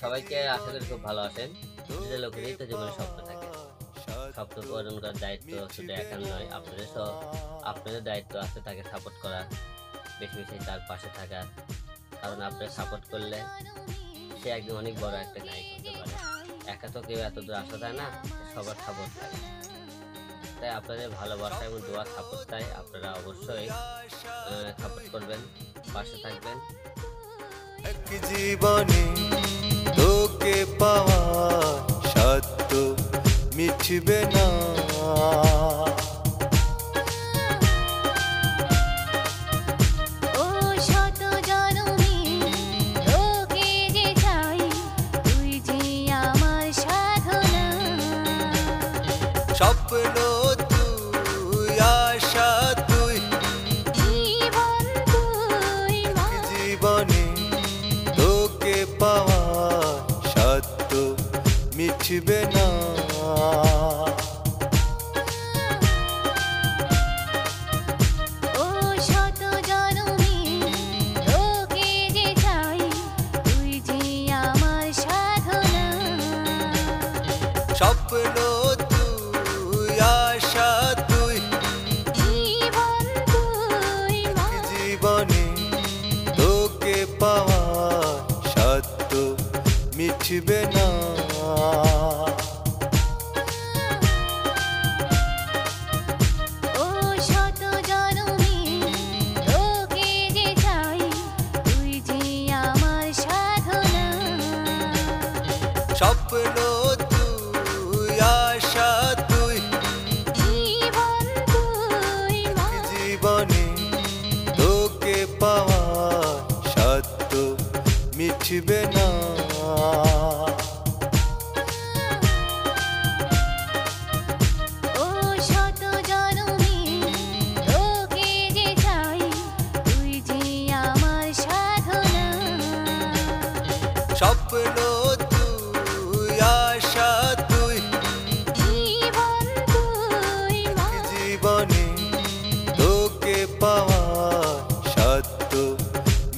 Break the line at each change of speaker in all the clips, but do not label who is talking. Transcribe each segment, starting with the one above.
সবাইকে আশা করি খুব ভালো আছেন। প্রতিটা লোকেরই তো জীবনে স্বপ্ন থাকে। স্বপ্ন পূরণ করার দায়িত্ব শুধু একার নয়, আপনাদের দায়িত্ব আছে তাকে সাপোর্ট করা, বেশি, বেশি তার পাশে থাকা। কারণ আপনারা সাপোর্ট করলে সে একদিন অনেক বড় একটা নায়ক হতে পারে। একা তো কেউ এত দূর আসা যায় না, সবার সাপোর্ট লাগে। তাই আপনাদের ভালোবাসা এবং দোয়া সাপোর্ট চাই। আপনারা অবশ্যই সাপোর্ট করবেন, পাশে থাকবেন।
এক জীবনে তোকে পাওয়া সত্য মিটবে না। স্বপ্ন তুই, আশা তুই, জীবনে তোকে পাওয়া সত্য মিটবে না। স্বপ্ন তুই, আশা তুই, জীবনে তোকে পাওয়া সত্য মিটবে না। স্বপ্ন তুই, আশা তুই, জীবনে তোকে পাওয়া সত্য মিটবে না। স্বপ্ন তুই, আশা তুই, জীবনে তোকে পাওয়া সত্য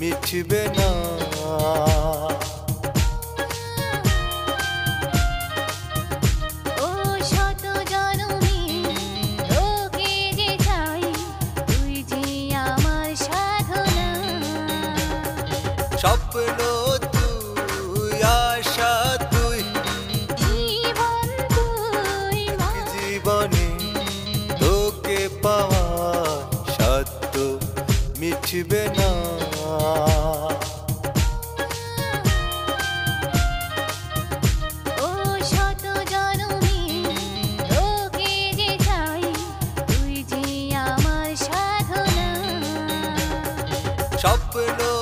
মিটবে না। স্বপ্ন তুই, আশা তুই, জীবনে তোকে পাওয়া সত্য মিটবে না। স্বপ্ন